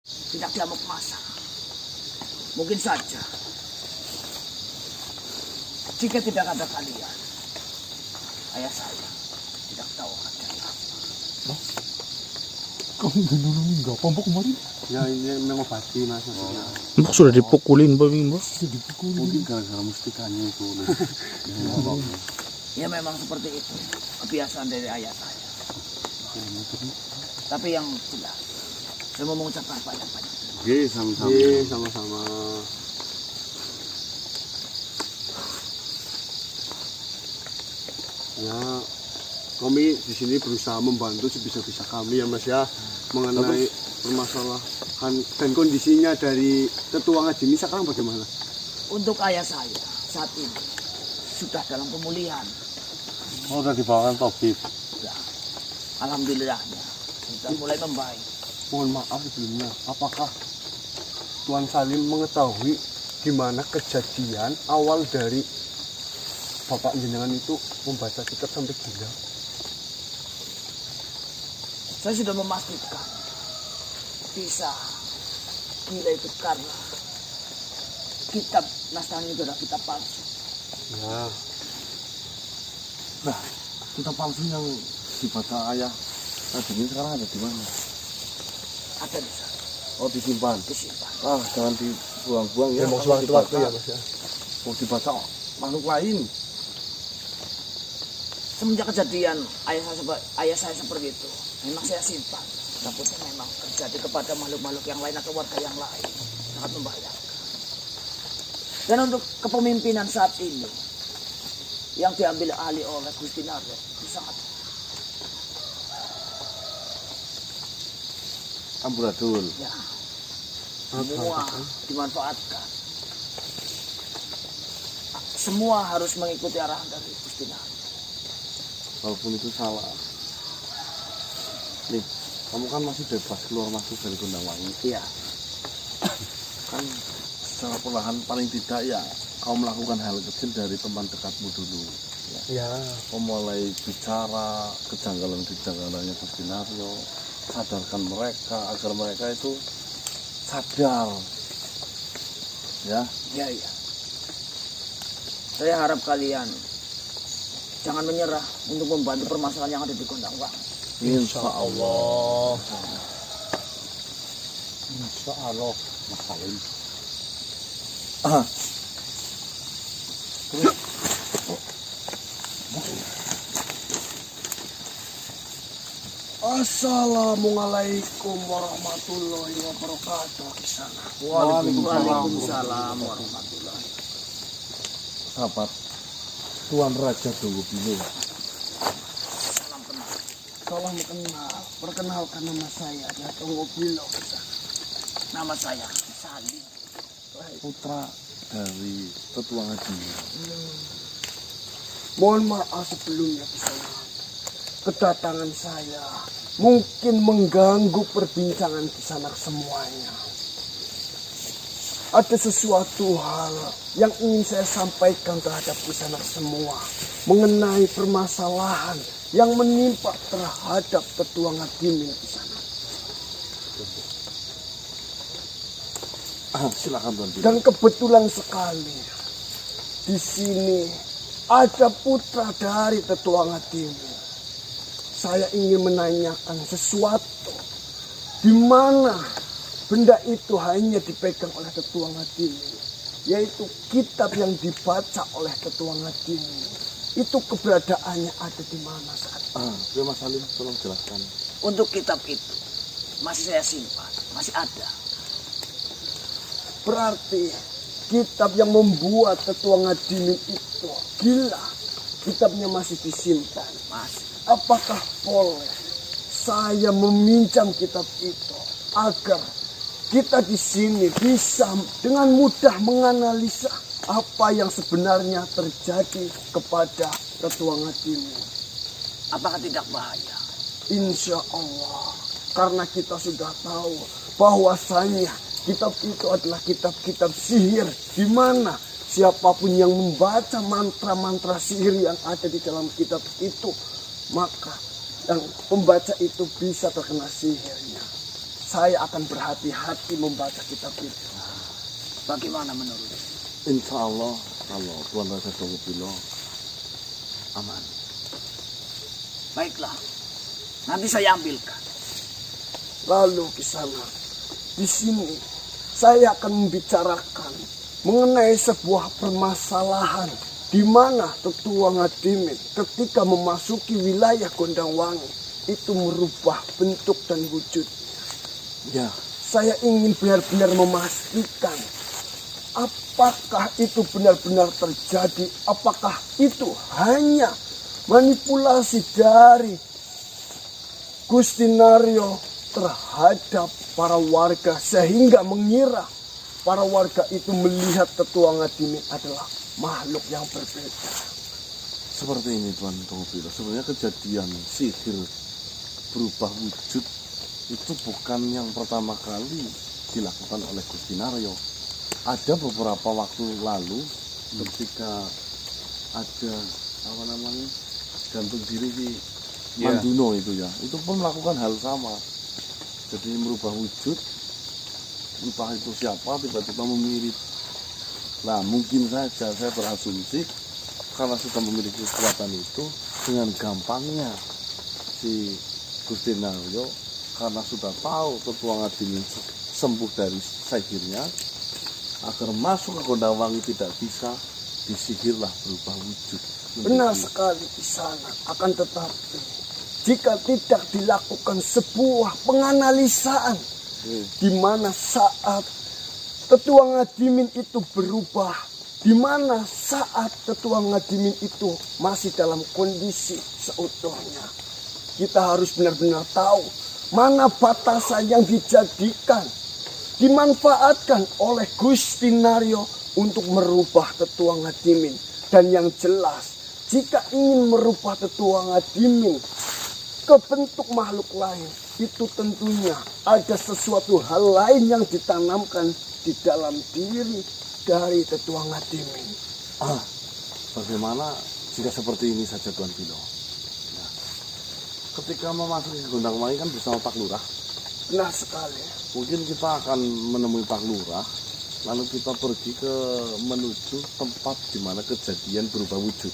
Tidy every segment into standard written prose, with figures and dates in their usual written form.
tidak diamuk masa. Mungkin saja jika tidak ada kalian, ayah saya tidak tahu akan jadi apa. Kamu nolongin nggak pompok kemarin? Ya ini mengobati mas. Mbak sudah dipukulin mbak. Sudah dipukulin. Mungkin gara-gara mustikanya itu. Ya memang seperti itu kebiasaan dari ayah saya. Tapi yang jelas saya mau mengucapkan banyak-banyak. Oke, sama-sama. Sama-sama. Ya, kami di sini berusaha membantu sebisa-bisa kami ya mas ya mengenai permasalahan dan kondisinya dari Tetua Ngaji ini sekarang bagaimana? Untuk ayah saya saat ini sudah dalam pemulihan. Oh, sudah dibawakan tabib. Ya, alhamdulillahnya sudah mulai membaik. Mohon maaf sebelumnya, apakah Tuan Salim mengetahui gimana kejadian awal dari Bapak jenengan itu membaca kitab sampai gila? Saya sudah memastikan bisa gila itu karena kitab Nastani itu adalah kitab palsu. Ya, Nah, kitab palsu yang dibaca ayah tadi ini sekarang ada di mana? Ada di sana, Oh, disimpan. disimpan. Ah, jangan dibuang-buang ya. memang Kalau sewaktu-waktu dibaca, ya mas ya. mau dibaca makhluk lain. Semenjak kejadian ayah saya seperti itu, memang saya simpan. Takutnya memang terjadi kepada makhluk-makhluk yang lain atau warga yang lain. Sangat membahayakan. Dan untuk kepemimpinan saat ini, yang diambil alih oleh Gusti Narok, itu sangat Amburadul. ya, semua dimanfaatkan. Semua harus mengikuti arahan dari Gusti Narok. Walaupun itu salah. Nih, kamu kan masih bebas keluar masuk dari Gondang Wangi. Iya, Kan secara perlahan paling tidak ya kau melakukan hal kecil dari teman dekatmu dulu. Ya, Kau mulai bicara kejanggalan-kejanggalannya Gusti Naryo, sadarkan mereka agar mereka itu sadar. Ya, iya, iya. Saya harap kalian jangan menyerah untuk membantu permasalahan yang ada di Gondang Wangi. insya Allah. insya Allah Mas Salim. Assalamualaikum warahmatullahi wabarakatuh. Kisana. Waalaikumsalam warahmatullahi. Sahabat Tuan Raja Dowo Bilo. Salam kenal. Tolong perkenalkan nama saya adalah Dowo Bilo. Nama saya Salim. Putra dari Tetua Ngaji. Mohon maaf sebelumnya Kisana. Kedatangan saya mungkin mengganggu perbincangan Kisanak semuanya. Ada sesuatu hal yang ingin saya sampaikan terhadap Kisanak semua mengenai permasalahan yang menimpa terhadap Tetua Ngadimin Kisanak. Silakan Tuan Bilo. Dan kebetulan sekali di sini ada putra dari Tetua Ngadimin. Saya ingin menanyakan sesuatu di mana benda itu hanya dipegang oleh Tetua Ngadimin, yaitu kitab yang dibaca oleh Tetua Ngadimin. Itu keberadaannya ada di mana saat ini? Mas Salim, tolong jelaskan. Untuk kitab itu masih saya simpan, masih ada. Berarti kitab yang membuat Tetua Ngadimin itu gila, kitabnya masih disimpan. Masih. Apakah boleh saya meminjam kitab itu agar kita di sini bisa dengan mudah menganalisa apa yang sebenarnya terjadi kepada Tetua Ngadimin? Apakah tidak bahaya? Insya Allah, karena kita sudah tahu bahwasanya kitab itu adalah kitab-kitab sihir, di mana siapapun yang membaca mantra-mantra sihir yang ada di dalam kitab itu, maka yang pembaca itu bisa terkena sihirnya. saya akan berhati-hati membaca kitab itu. Bagaimana menurut? Insya Allah kalau Tuan Raja Dongopilo aman. Baiklah, nanti saya ambilkan. Lalu Kisanak, di sini saya akan membicarakan mengenai sebuah permasalahan di mana Tetua Ngadimin ketika memasuki wilayah Gondangwangi itu merubah bentuk dan wujudnya. Ya, Saya ingin benar-benar memastikan apakah itu benar-benar terjadi, apakah itu hanya manipulasi dari Gusti Naryo terhadap para warga sehingga mengira para warga itu melihat Tetua Ngadimin adalah makhluk yang berbeda. seperti ini Tuan Dongopilo. Sebenarnya kejadian sihir berubah wujud itu bukan yang pertama kali dilakukan oleh Gusti Naryo. Ada beberapa waktu lalu ketika ada apa namanya gantung diri di Manduno itu ya, itu pun melakukan hal sama. Jadi merubah wujud, entah itu siapa tiba-tiba memirip. Nah mungkin saja saya berasumsi karena sudah memiliki kekuatan itu, dengan gampangnya si Gusti Naryo karena sudah tahu Tetua Ngadimin sembuh dari sihirnya, agar masuk ke Gondangwangi tidak bisa, disihirlah berubah wujud. Benar sekali di sana. Akan tetapi jika tidak dilakukan sebuah penganalisaan di mana saat Tetua Ngadimin itu berubah, di mana saat Tetua Ngadimin itu masih dalam kondisi seutuhnya, kita harus benar-benar tahu mana batasan yang dijadikan, dimanfaatkan oleh Gusti Naryo untuk merubah Tetua Ngadimin. Dan yang jelas, jika ingin merubah Tetua Ngadimin ke bentuk makhluk lain, itu tentunya ada sesuatu hal lain yang ditanamkan di dalam diri dari Tetua Ngadimin. Bagaimana jika seperti ini saja Tuan Pilo? Ya. Ketika memasuki Gondangwangi kan bersama Pak Lurah, Benar sekali. mungkin kita akan menemui Pak Lurah, lalu kita pergi ke menuju tempat di mana kejadian berubah wujud.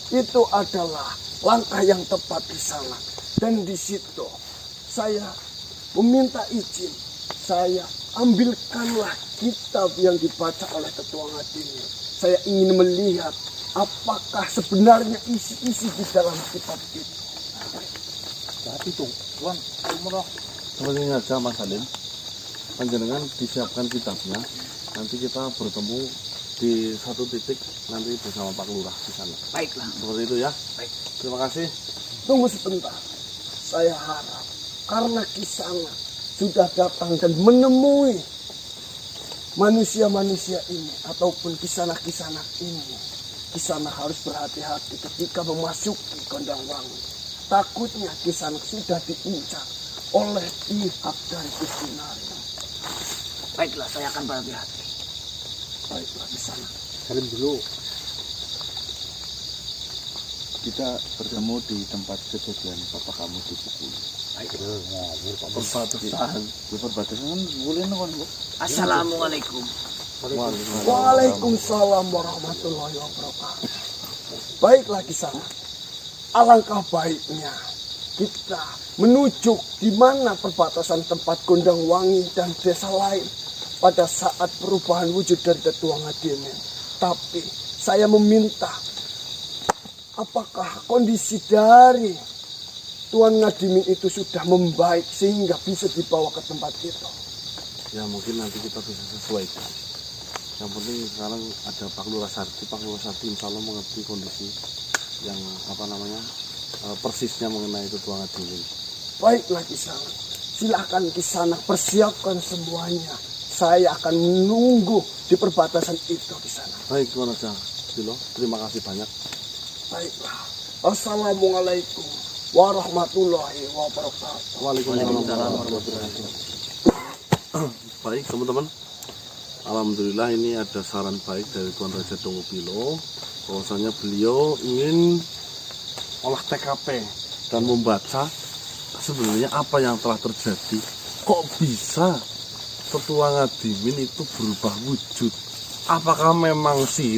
Itu adalah langkah yang tepat di sana. Dan di situ saya meminta izin, saya ambilkanlah kitab yang dibaca oleh Tetua Ngadimin. Saya ingin melihat apakah sebenarnya isi-isi di dalam kitab itu. Tapi tuh, Tuan, seperti ini aja Mas Salim. Panjenengan disiapkan kitabnya, nanti kita bertemu di satu titik nanti bersama Pak Lurah di sana. Baiklah. Seperti itu ya. Baik. Terima kasih. Tunggu sebentar. Saya harap karena Kisana sudah datang dan menemui manusia-manusia ini ataupun Kisana-Kisana ini, Kisana harus berhati-hati ketika memasuki Gondangwangi. Takutnya Kisana sudah diincar oleh pihak dari Gusti Naryo. Baiklah, saya akan berhati-hati. Baiklah Kisana. Salim dulu. Kita bertemu di tempat kejadian bapak kamu dipukul. Perbatasan. Di perbatasan boleh kan bu? Assalamualaikum. Waalaikumsalam warahmatullahi wabarakatuh. Baiklah Kisana. Alangkah baiknya kita menuju di mana perbatasan tempat Gondangwangi dan desa lain pada saat perubahan wujud dari Tetua Ngadimin. Tapi saya meminta, apakah kondisi dari Tuan Ngadimin itu sudah membaik sehingga bisa dibawa ke tempat itu? Ya mungkin nanti kita bisa sesuaikan. Yang penting sekarang ada Pak Lurah Sarti. Pak Lurah Sarti insya Allah mengerti kondisi yang persisnya mengenai Tetua Ngadimin. Baiklah Kisana, silahkan Kisana persiapkan semuanya. Saya akan menunggu di perbatasan itu Kisana. Baik Tuan Raja Pilo, terima kasih banyak. Baiklah. Assalamualaikum warahmatullahi wabarakatuh. Waalaikumsalam warahmatullahi wabarakatuh. Baik teman-teman, alhamdulillah ini ada saran baik dari Tuan Raja Dongopilo, bahwasanya beliau ingin olah TKP dan membaca sebenarnya apa yang telah terjadi kok bisa Tetua Ngadimin itu berubah wujud? Apakah memang sihir